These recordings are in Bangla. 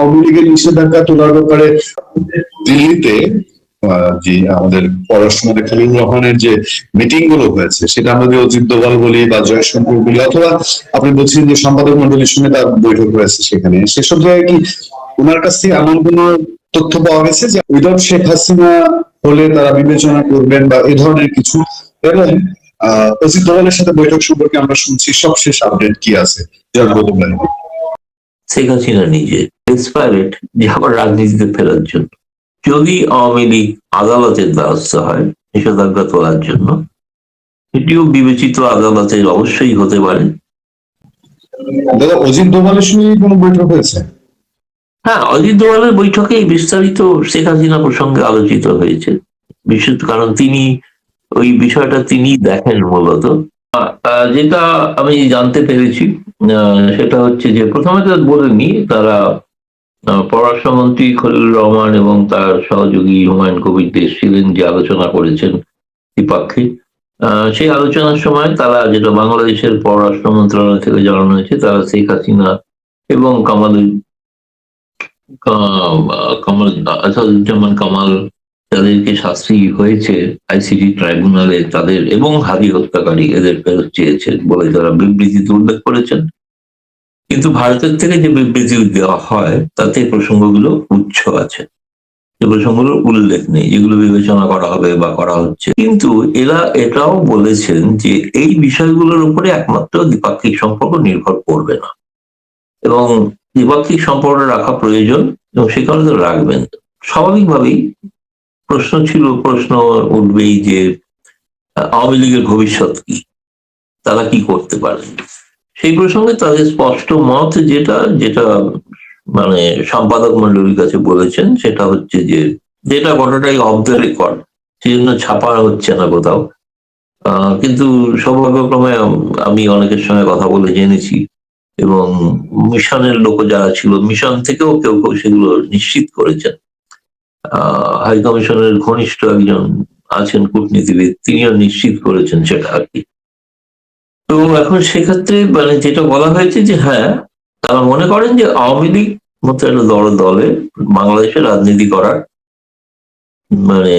আওয়ামী লীগের নিষেধাজ্ঞা তোলার ব্যাপারে দিল্লিতে যে আমাদের পররাষ্ট্রমন্ত্রী খলিলুর রহমানের যে মিটিং গুলো হয়েছে, সেটা আমরা যদি অজিত দোভাল বলি বা জয়শঙ্কর বলি, অথবা আপনি বলছেন যে সম্পাদক মন্ডলীর সঙ্গে তার বৈঠক হয়েছে, সেখানে সেসব জায়গায় কি ওনার কাছ থেকে এমন কোনো তথ্য পাওয়া গেছে যে উইদাউট শেখ হাসিনা হলে তারা বিবেচনা করবেন বা এ ধরনের কিছু? এবং অজিত দোভালের সাথে বৈঠক সম্পর্কে আমরা শুনছি সবশেষ আপডেট কি আছে? শেখ হাসিনা নিজে ডেসপারেট যে আবার রাজনীতিতে ফেরার জন্য। যদি আওয়ামী লীগ আদালতের দ্বারস্থ হয় নিষেধাজ্ঞা তোলার জন্য, এটিও বিবেচিত আদালতের অবশ্যই হতে পারে। দাদা, অজিত দোভালের সঙ্গে কোনো বৈঠক হয়েছে? হ্যাঁ, অজিত দোভালের বৈঠকে বিস্তারিত শেখ হাসিনা প্রসঙ্গে আলোচিত হয়েছে, বিশেষ কারণ তিনি ওই বিষয়টা তিনি দেখেন মূলত। যেটা আমি জানতে পেরেছি সেটা হচ্ছে যে প্রথমে তো বলেনি, তারা পররাষ্ট্রমন্ত্রী খলিলুর রহমান এবং তার সহযোগী হুমায়ুন কবির দেশ ছিলেন, যে আলোচনা করেছেন দ্বিপাক্ষিক। সেই আলোচনার সময় তারা, যেটা বাংলাদেশের পররাষ্ট্র মন্ত্রণালয় থেকে জানানো হয়েছে, তারা শেখ হাসিনা এবং আসাদুজ্জামান কামাল যাদেরকে শাস্তি হয়েছে আইসিটি ট্রাইব্যুনালে, তাদের এবং হাদি হত্যাকারী এদের ফেরত চেয়েছেন বলে তারা বিবৃতিতে উল্লেখ করেছেন। কিন্তু ভারতের থেকে যে বিবৃতি দেওয়া হয় তাতে প্রসঙ্গগুলো উচ্চ আছে, যে প্রসঙ্গগুলোর উল্লেখ নেই, যেগুলো বিবেচনা করা হবে বা করা হচ্ছে। কিন্তু এরা এটাও বলেছেন যে এই বিষয়গুলোর উপরে একমাত্র দ্বিপাক্ষিক সম্পর্ক নির্ভর করবে না, এবং দ্বিপাক্ষিক সম্পর্ক রাখা প্রয়োজন, এবং সে কারণে রাখবেন। স্বাভাবিকভাবেই প্রশ্ন উঠবেই যে আওয়ামী লীগের ভবিষ্যৎ কি, তারা কি করতে পারে। সেই প্রসঙ্গে তাদের স্পষ্ট মত যেটা মানে সম্পাদক মন্ডলীর কাছে বলেছেন, সেটা হচ্ছে যে যেটা ঘটনাটাই অফ দ্য রেকর্ড, সেই জন্য ছাপা হচ্ছে না কোথাও। কিন্তু সৌভাগ্যক্রমে আমি অনেকের সঙ্গে কথা বলে জেনেছি, এবং মিশনের লোক যারা ছিল, মিশন থেকেও কেউ কেউ সেগুলো নিশ্চিত করেছেন। হাই কমিশনের ঘনিষ্ঠ একজন আছেন কূটনীতিবিদ, তিনিও নিশ্চিত করেছেন সেটা আর কি। তো এখন সেক্ষেত্রে মানে যেটা বলা হয়েছে যে হ্যাঁ, তারা মনে করেন যে আওয়ামী লীগ মতো একটা দলে বাংলাদেশে রাজনীতি করার মানে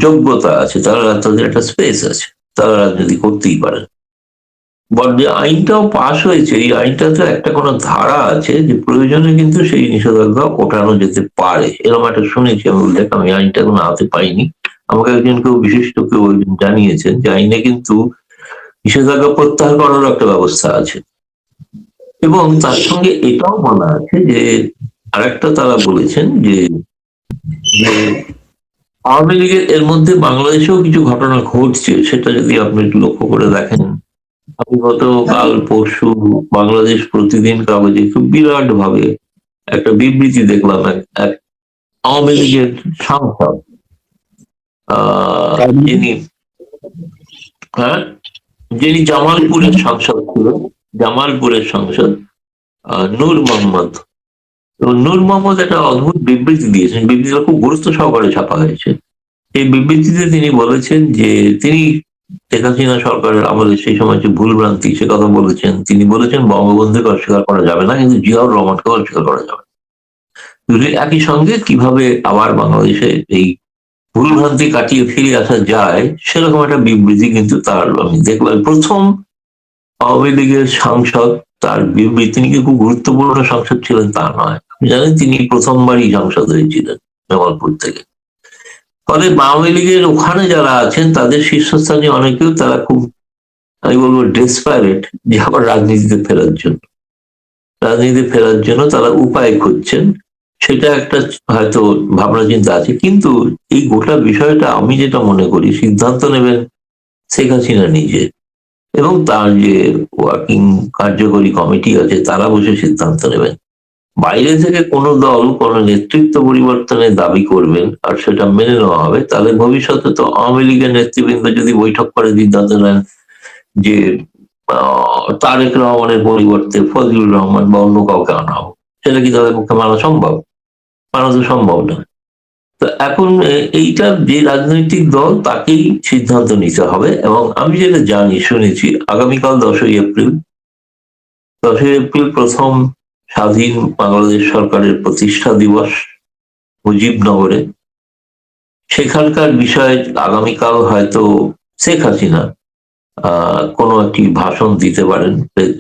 যোগ্যতা আছে, তাদের একটা স্পেস আছে, তারা রাজনীতি করতেই পারেন। যে আইনটাও পাশ হয়েছে, এই আইনটাতে একটা কোনো ধারা আছে যে প্রয়োজনে কিন্তু সেই নিষেধাজ্ঞা ওঠানো যেতে পারে, এরকম একটা শুনেছি আমি উল্লেখ। আমি আইনটা কোনো হাতে পাইনি, আমাকে একজন কেউ বিশিষ্ট কেউ জানিয়েছেন যে আইনে কিন্তু নিষেধাজ্ঞা প্রত্যাহার করার একটা ব্যবস্থা আছে। এবং তার সঙ্গে এটাও বলা আছে যে আরেকটা তারা বলেছেন যে আওয়ামী লীগের এর মধ্যে বাংলাদেশেও কিছু ঘটনা ঘটছে, সেটা যদি আপনি একটু লক্ষ্য করে দেখেন। আমি গতকাল পরশু বাংলাদেশ প্রতিদিন কাগজে খুব বিরাট ভাবে একটা বিবৃতি দেখলাম, এক আওয়ামী লীগের সাংসদ যিনি জামালপুরের সাংসদ ছিলেন, জামালপুরের সাংসদ নূর মোহাম্মদ। নূর মোহাম্মদ একটা অদ্ভুত বিবৃতি দিয়েছেন, বিবৃতিটা খুব গুরুত্ব সহকারে ছাপা হয়েছে। এই বিবৃতিতে তিনি বলেছেন যে তিনি শেখ হাসিনা সরকারের আমলে সেই সময় যে ভুলভ্রান্তি, সে কথা বলেছেন। তিনি বলেছেন বঙ্গবন্ধুকে অস্বীকার করা যাবে না, কিন্তু জিয়াউর রহমানকে অস্বীকার করা যাবে। দুটি একই সঙ্গে কিভাবে আবার বাংলাদেশে এই ভুলভ্রান্তি কাটিয়ে ফিরে আসা যায়, সেরকম একটা বিবৃতি কিন্তু তার আমি দেখলাম। প্রথম আওয়ামী লীগের সাংসদ, তার বিবৃতি, তিনি কি খুব গুরুত্বপূর্ণ সাংসদ ছিলেন তা নয়, আপনি জানেন তিনি প্রথমবারই সাংসদ হয়েছিলেন জামালপুর থেকে। ফলে আওয়ামী লীগের ওখানে যারা আছেন তাদের শীর্ষস্থানীয় অনেকেও তারা খুব, আমি বলবো ডেসপারেট যে আবার রাজনীতিতে ফেরার জন্য তারা উপায় খুঁজছেন। সেটা একটা হয়তো ভাবনা চিন্তা আছে, কিন্তু এই গোটা বিষয়টা আমি যেটা মনে করি সিদ্ধান্ত নেবেন শেখ হাসিনা নিজে, এবং তার যে ওয়ার্কিং কার্যকরী কমিটি আছে তারা বসে সিদ্ধান্ত নেবেন। বাইরে থেকে কোনো দল কোনো নেতৃত্ব পরিবর্তনের দাবি করবেন আর সেটা মেনে নেওয়া হবে, তাহলে ভবিষ্যতে তো আওয়ামী লীগের নেতৃবৃন্দ যদি বৈঠক করে সিদ্ধান্ত নেন যে তারেক রহমানের পরিবর্তে ফজলুর রহমান বা অন্য কাউকে আনা হোক, সেটা কি তাদের পক্ষে মানা তো সম্ভব নয়। তো এখন এইটা যে রাজনৈতিক দল তাকেই সিদ্ধান্ত নিতে হবে। এবং আমি যেটা শুনেছি আগামীকাল 10ই এপ্রিল প্রথম স্বাধীন বাংলাদেশ সরকারের প্রতিষ্ঠা দিবস মুজিবনগরে, সেখানকার বিষয়ে আগামীকাল হয়তো শেখ হাসিনা কোনো একটি ভাষণ দিতে পারেন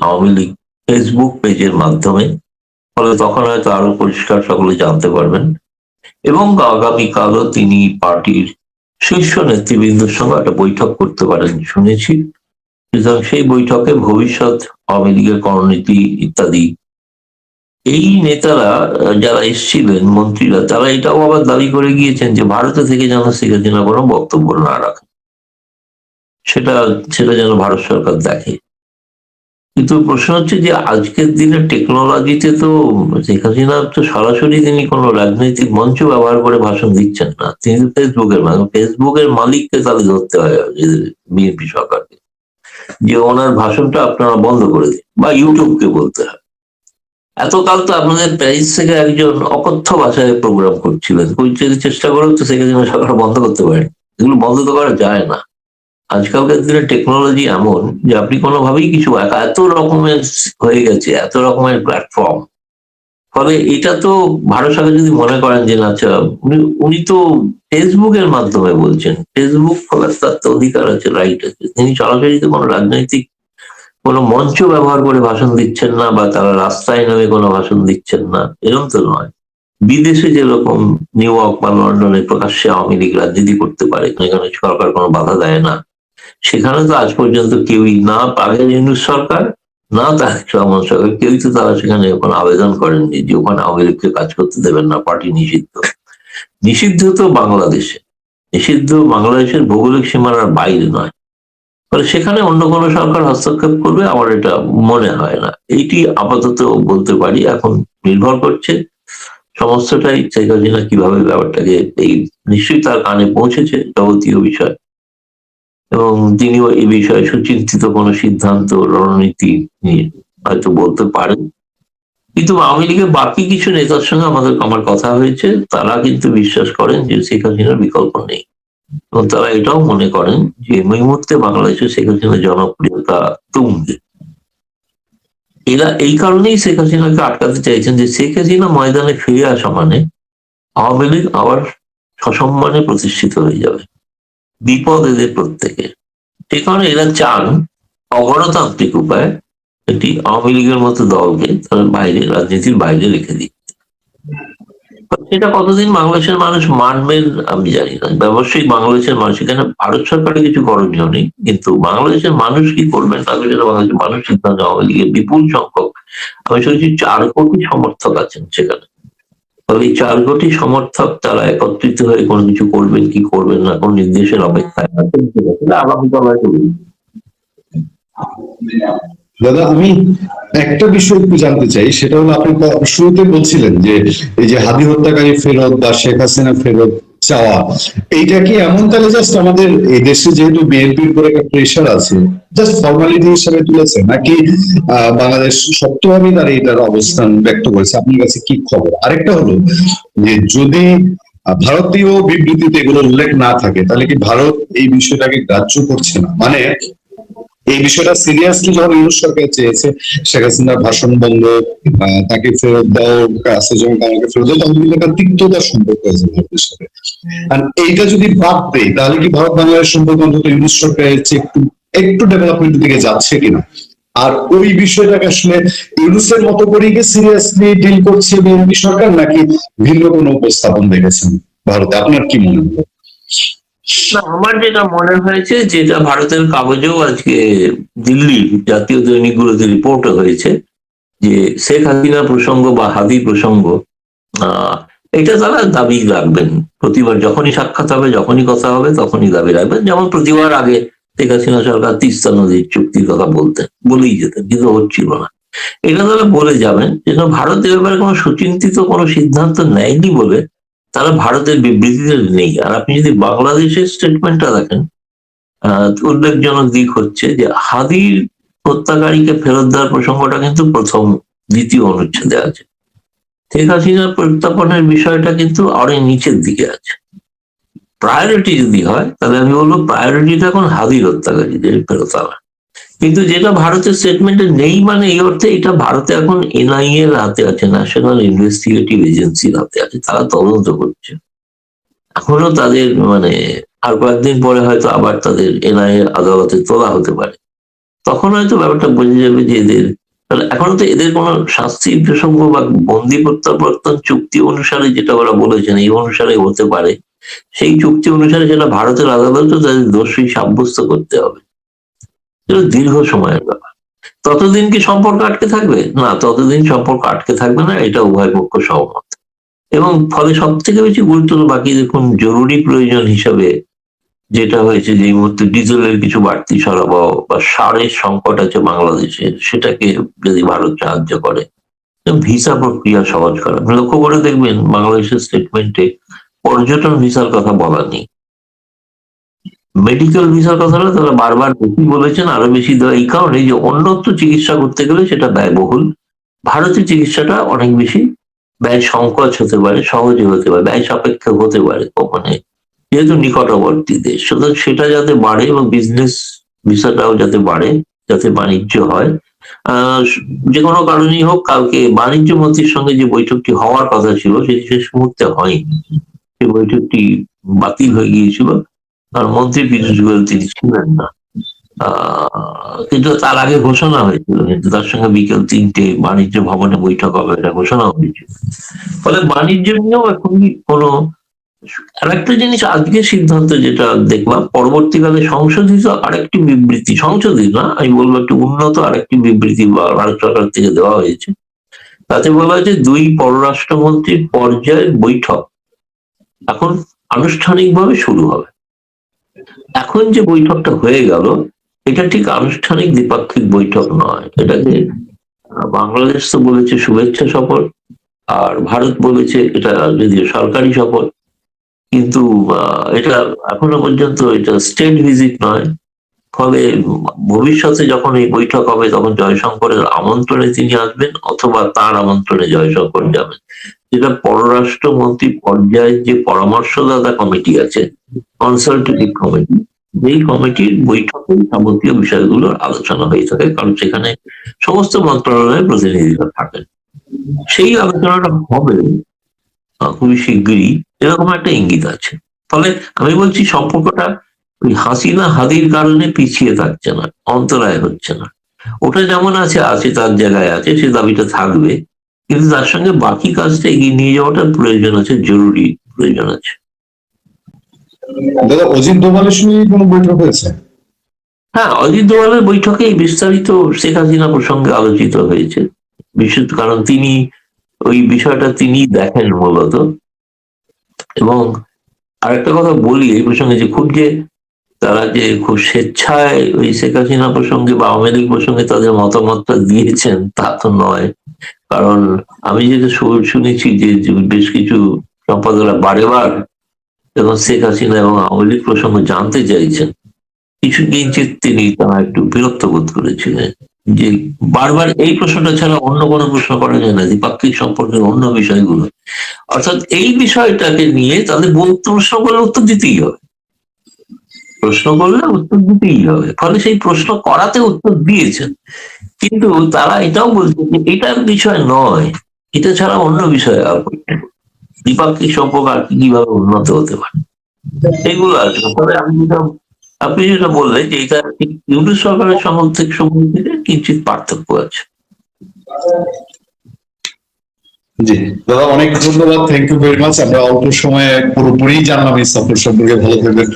আওয়ামী লীগ ফেসবুক পেজের মাধ্যমে। ফলে তখন হয়তো আরো পরিষ্কার সকলে জানতে পারবেন, এবং আগামীকালও তিনি পার্টির শীর্ষ নেতৃবৃন্দের সঙ্গে একটা বৈঠক করতে পারেন শুনেছি। সুতরাং সেই বৈঠকে ভবিষ্যৎ আওয়ামী লীগের করণীতি ইত্যাদি, এই নেতারা যারা এসেছিলেন মন্ত্রীরা, তারা এটাও আবার দাবি করে গিয়েছেন যে ভারতে থেকে যেন শেখ হাসিনা কোনো বক্তব্য না রাখে, সেটা সেটা যেন ভারত সরকার দেখে। কিন্তু প্রশ্ন হচ্ছে যে আজকের দিনে টেকনোলজিতে তো শেখ হাসিনা তো সরাসরি তিনি কোনো রাজনৈতিক মঞ্চ ব্যবহার করে ভাষণ দিচ্ছেন না, তিনি ফেসবুকের মালিককে তাহলে ধরতে হয় বিএনপি সরকারকে, যে ওনার ভাষণটা আপনারা বন্ধ করে দিন, বা ইউটিউবকে বলতে হয়। এতকাল তো আপনাদের প্যারিস থেকে একজন অকথ্য ভাষায় প্রোগ্রাম করছিলেন, যদি চেষ্টা করেও তো সেখানে সরকার বন্ধ করতে পারেন। এগুলো বন্ধ তো করা যায় না। আজকালকার দিনে টেকনোলজি এমন যে আপনি কোনোভাবেই কিছু, এত রকমের হয়ে গেছে, এত রকমের প্ল্যাটফর্ম। ফলে এটা তো ভারত সরকার যদি মনে করেন যে না, আচ্ছা উনি তো ফেসবুকের মাধ্যমে বলছেন, ফেসবুক খোলার তার তো অধিকার আছে, রাইট আছে, তিনি সরাসরি তো কোনো রাজনৈতিক কোনো মঞ্চ ব্যবহার করে ভাষণ দিচ্ছেন না, বা তারা রাস্তায় নেমে কোনো ভাষণ দিচ্ছেন না, এরকম তো নয়। বিদেশে যেরকম নিউ ইয়র্ক বা লন্ডনে প্রকাশ্যে আওয়ামী লীগ রাজনীতি করতে পারে, এখানে সরকার কোনো বাধা দেয় না, সেখানে তো আজ পর্যন্ত কেউই, না পারভেজ ইউনূস সরকার না তারেক রহমান সরকার, কেউই তো তারা সেখানে কোনো আবেদন করেননি যে ওখানে আওয়ামী লীগকে কাজ করতে দেবেন না, পার্টি নিষিদ্ধ। নিষিদ্ধ তো বাংলাদেশে, নিষিদ্ধ বাংলাদেশের ভৌগোলিক সীমানার বাইরে নয়। ফলে সেখানে অন্য কোনো সরকার হস্তক্ষেপ করবে আমার এটা মনে হয় না। এইটি আপাতত বলতে পারি। এখন নির্ভর করছে সমস্তটাই শেখ হাসিনা কিভাবে ব্যাপারটাকে, এই নিশ্চয়ই তার কানে পৌঁছেছে যাবতীয় বিষয়, এবং তিনিও এই বিষয়ে সুচিন্তিত কোনো সিদ্ধান্ত রণনীতি নিয়ে হয়তো বলতে পারেন। কিন্তু আওয়ামী লীগের বাকি কিছু নেতার সঙ্গে আমার কথা হয়েছে, তারা কিন্তু বিশ্বাস করেন যে শেখ হাসিনার বিকল্প নেই, এবং তারা এটাও মনে করেন যে এই মুহূর্তে বাংলাদেশে শেখ হাসিনার জনপ্রিয়তা তুঙ্গে। এরা এই কারণেই শেখ হাসিনাকে আটকাতে চাইছেন যে শেখ হাসিনা ময়দানে ফিরে আসা মানে আওয়ামী লীগ আবার সসম্মানে প্রতিষ্ঠিত হয়ে যাবে, বিপদ এদের প্রত্যেকের। সে কারণে এরা চান অগণতান্ত্রিক উপায়ে একটি আওয়ামী লীগের মতো দলকে তারা বাইরে, রাজনীতির বাইরে রেখে দিই। সেটা কতদিন বাংলাদেশের মানুষ মানবেন আমি জানি না। অবশ্যই বাংলাদেশের মানুষ, এখানে ভারত সরকারের কিছু করণীয় নেই, কিন্তু বাংলাদেশের মানুষ কি করবেন না, সেটা বাংলাদেশের মানুষ সিদ্ধান্ত। আওয়ামী লীগের বিপুল সংখ্যক, আমি শুনেছি 4 কোটি সমর্থক আছেন সেখানে। ফলে এই 4 কোটি সমর্থক তারা একত্রিত হয়ে কোনো কিছু করবেন কি করবেন না, কোন নির্দেশের অপেক্ষায় আছেন, সেটা আগামীকাল হয়তো। দাদা, আমি একটা বিষয় একটু জানতে চাই, সেটা হলো আপনি শুরুতে বলছিলেন যে এই যে হাদি হত্যাকারী ফেরত বা শেখ হাসিনা ফেরত চাওয়া, এইটা কি এমন তাহলে জাস্ট আমাদের এই দেশে যেহেতু বিএনপির উপর একটা প্রেশার আছে, জাস্ট ফর্মালিটি হিসেবে তুলেছে, নাকি বাংলাদেশ শক্তভাবে তার এইটার অবস্থান ব্যক্ত করেছে? আপনার কাছে কি খবর? আরেকটা হলো যে যদি ভারতীয় বিবৃতিতে এগুলো উল্লেখ না থাকে, তাহলে কি ভারত এই বিষয়টাকে গ্রাহ্য করছে না? মানে এই বিষয়টা সিরিয়াসলি যখন ইউনূস সরকার চেয়েছে শেখ হাসিনার ভাষণ বন্ধ, তাকে ফেরত দাও, কাছে যখন আমাকে ফেরত দাও, তখন কিন্তু একটা তিক্ততার সম্পর্ক আছে ভারতের সাথে। আর এইটা যদি বাদ দেয়, তাহলে কি ভারত বাংলাদেশ সম্পর্ক অন্তত ইউনূস সরকারের চেয়ে একটু একটু ডেভেলপমেন্টের দিকে যাচ্ছে কিনা? আর ওই বিষয়টাকে আসলে ইউনূসের মতো করে কি সিরিয়াসলি ডিল করছে বিএনপি সরকার, নাকি ভিন্ন কোনো উপস্থাপন দেখেছেন ভারতে? আপনার কি মনে হয়? না, আমার যেটা মনে হয়েছে, যেটা ভারতের কাগজেও আজকে দিল্লির জাতীয় দৈনিকগুলোতে রিপোর্ট হয়েছে, যে শেখ হাসিনা প্রসঙ্গ বা হাদি প্রসঙ্গ, এটা তারা দাবি রাখবেন প্রতিবার, যখনই সাক্ষাৎ হবে, যখনই কথা হবে, তখনই দাবি রাখবেন। যেমন প্রতিবার আগে শেখ হাসিনা সরকার তিস্তা নদীর চুক্তির কথা বলেই যেতেন, কিন্তু হচ্ছিল না। এটা তারা বলে যাবেন, যেন ভারত এ ব্যাপারে কোনো সুচিন্তিত কোনো সিদ্ধান্ত নেয়নি বলে তারা ভারতের বিবৃতিতে নেই। আর আপনি যদি বাংলাদেশের স্টেটমেন্টটা দেখেন, উল্লেখজনক দিক হচ্ছে যে হাদির হত্যাকারীকে ফেরত দেওয়ার প্রসঙ্গটা কিন্তু দ্বিতীয় অনুচ্ছেদে আছে। শেখ হাসিনার প্রত্যাপনের বিষয়টা কিন্তু আরো নিচের দিকে আছে। প্রায়োরিটি যদি হয়, তাহলে আমি বলবো প্রায়োরিটিটা এখন হাদির হত্যাকারীদের ফেরত আনা। কিন্তু যেটা ভারতের স্টেটমেন্টে নেই, মানে এই অর্থে এটা ভারতে এখন এনআইএ এর হাতে আছে, ন্যাশনাল ইনভেস্টিগেটিভ এজেন্সির হাতে আছে, তারা তদন্ত করছে। এখনো তাদের মানে আর কয়েকদিন পরে হয়তো আবার তাদের এনআইএ আদালতে তোলা হতে পারে, তখন হয়তো ব্যাপারটা বোঝা যাবে যে এদের এখনো তো এদের কোনো শাস্তির প্রসঙ্গ বা বন্দি প্রত্যাবর্তন চুক্তি অনুসারে যেটা ওরা বলেছেন এই অনুসারে হতে পারে, সেই চুক্তি অনুসারে যেটা ভারতের আদালতও তাদের দোষী সাব্যস্ত করতে হবে। এটা দীর্ঘ সময়ের ব্যাপার। ততদিন কি সম্পর্ক আটকে থাকবে? না, ততদিন সম্পর্ক আটকে থাকবে না, এটা উভয় পক্ষ সহমত। এবং ফলে সব থেকে বেশি গুরুত্ব বাকি দেখুন জরুরি প্রয়োজন হিসাবে যেটা হয়েছে যে এই মুহূর্তে ডিজেলের কিছু বাড়তি সরবরাহ বা সারের সংকট আছে বাংলাদেশে, সেটাকে যদি ভারত সাহায্য করে, ভিসা প্রক্রিয়া সহজ করা। লক্ষ্য করে দেখবেন বাংলাদেশের স্টেটমেন্টে পর্যটন ভিসার কথা বলা নেই, মেডিকেল ভিসার কথাটা তারা বারবার বেশি বলেছেন, আরো বেশি দেওয়া এই কারণে যে অন্যত্র চিকিৎসা করতে গেলে সেটা ব্যয়বহুল, ভারতের চিকিৎসাটা অনেক বেশি ব্যয় সংকোচ হতে পারে, সহজে হতে পারে, ব্যয় সাপেক্ষ হতে পারে, মানে যেহেতু নিকটবর্তী দেশ, সুতরাং সেটা যাতে বাড়ে এবং বিজনেস ভিসাটাও যাতে বাড়ে, যাতে বাণিজ্য হয়। যে কোনো কারণেই হোক, কালকে বাণিজ্য মন্ত্রীর সঙ্গে যে বৈঠকটি হওয়ার কথা ছিল সেটি শেষ মুহূর্তে হয়নি, সেই বৈঠকটি বাতিল হয়ে গিয়েছিল, আর মন্ত্রী পীযূষ গোয়েল তিনি ছিলেন না। কিন্তু তার আগে ঘোষণা হয়েছিল, কিন্তু তার সঙ্গে বিকেল 3টে বাণিজ্য ভবনে বৈঠক হবে এটা ঘোষণা হয়েছিল। ফলে বাণিজ্য নিয়েও এখন কোনো আরেকটা জিনিস আজকে সিদ্ধান্ত যেটা দেখলাম, পরবর্তীকালে সংশোধিত আরেকটি বিবৃতি, সংশোধিত না আমি বলবো একটু উন্নত আরেকটি বিবৃতি ভারত সরকার থেকে দেওয়া হয়েছে। তাতে বলা হয়েছে 2 পররাষ্ট্রমন্ত্রীর পর্যায়ের বৈঠক এখন আনুষ্ঠানিকভাবে শুরু হবে। এখন যে বৈঠকটা হয়ে গেল এটা ঠিক আনুষ্ঠানিক দ্বিপাক্ষিক বৈঠক নয়, এটাকে বাংলাদেশ তো বলেছে শুভেচ্ছা সফর, আর ভারত বলেছে এটা যদিও সরকারি সফর, কিন্তু এটা এখনো পর্যন্ত এটা স্টেট ভিজিট নয়। ফলে ভবিষ্যতে যখন এই বৈঠক হবে তখন জয়শঙ্করের আমন্ত্রণে তিনি আসবেন অথবা তার আমন্ত্রণে জয়শঙ্কর যাবেন, যেটা পররাষ্ট্রমন্ত্রী পর্যায়ের যে পরামর্শদাতা কমিটি আছে, কনসালটেটিভ কমিটি, এই কমিটির বৈঠকে যাবতীয় বিষয়গুলোর আলোচনা হয়ে থাকে, কারণ সেখানে সমস্ত মন্ত্রণালয়ের প্রতিনিধিরা থাকেন। সেই আলোচনাটা হবে খুবই শিগগিরই, এরকম একটা ইঙ্গিত আছে। ফলে আমি বলছি সম্পর্কটা ওই হাসিনা হাদির কারণে পিছিয়ে থাকছে না, অন্তরায় হচ্ছে না, ওটা যেমন আছে আছে তার জায়গায় আছে, সে দাবিটা থাকবে, কিন্তু তার সঙ্গে বাকি কাজটা এগিয়ে নিয়ে যাওয়াটা প্রয়োজন আছে, জরুরি প্রয়োজন আছে। দাদা, অজিত দোভালের সঙ্গে কোনো বৈঠক হয়েছে? হ্যাঁ, অজিত দোভালের বৈঠকে বিস্তারিত শেখ হাসিনা প্রসঙ্গে আলোচিত হয়েছে, বিশেষ কারণ তিনি ওই বিষয়টা তিনি দেখেন মূলত। এবং আরেকটা কথা বলি এই প্রসঙ্গে, যে খুব যে তারা যে খুব স্বেচ্ছায় ওই শেখ হাসিনা প্রসঙ্গে বা আওয়ামী লীগ প্রসঙ্গে তাদের মতামতটা দিয়েছেন তা তো নয়, কারণ আমি যেটা শুনেছি যে বেশ কিছু সম্পাদকরা বারেবার যখন শেখ হাসিনা এবং আওয়ামী লীগ প্রসঙ্গ জানতে চাইছেন, কিছু কিঞ্চিত তিনি তারা একটু বিরক্ত বোধ করেছিলেন যে বারবার এই প্রশ্নটা ছাড়া অন্য কোনো প্রশ্ন করা যায় না, দ্বিপাক্ষিক সম্পর্কের অন্য বিষয়গুলো, অর্থাৎ এই বিষয়টাকে নিয়ে তাদের প্রশ্ন করলে উত্তর দিতেই হবে, প্রশ্ন করলে উত্তর দিতেই হবে। ফলে সেই প্রশ্ন করাতে উত্তর দিয়েছেন, কিন্তু তারা এটাও বলছে যে এটার বিষয় নয়, এটা ছাড়া অন্য বিষয় আর দ্বিপাক্ষিক সম্পর্ক আর কিভাবে উন্নত হতে পারে এগুলো আর কি। তবে আমি যেটা আপনি যেটা বললেন যে এটা ইউনিট সরকারের সময় থেকে কিঞ্চিত পার্থক্য আছে। জি দাদা, অনেক ধন্যবাদ, থ্যাংক ইউ ভেরি মাচ। আমরা অল্প সময়ে পুরোপুরি জানলাম এই সফর সম্পর্কে। ভালো থাকবেন।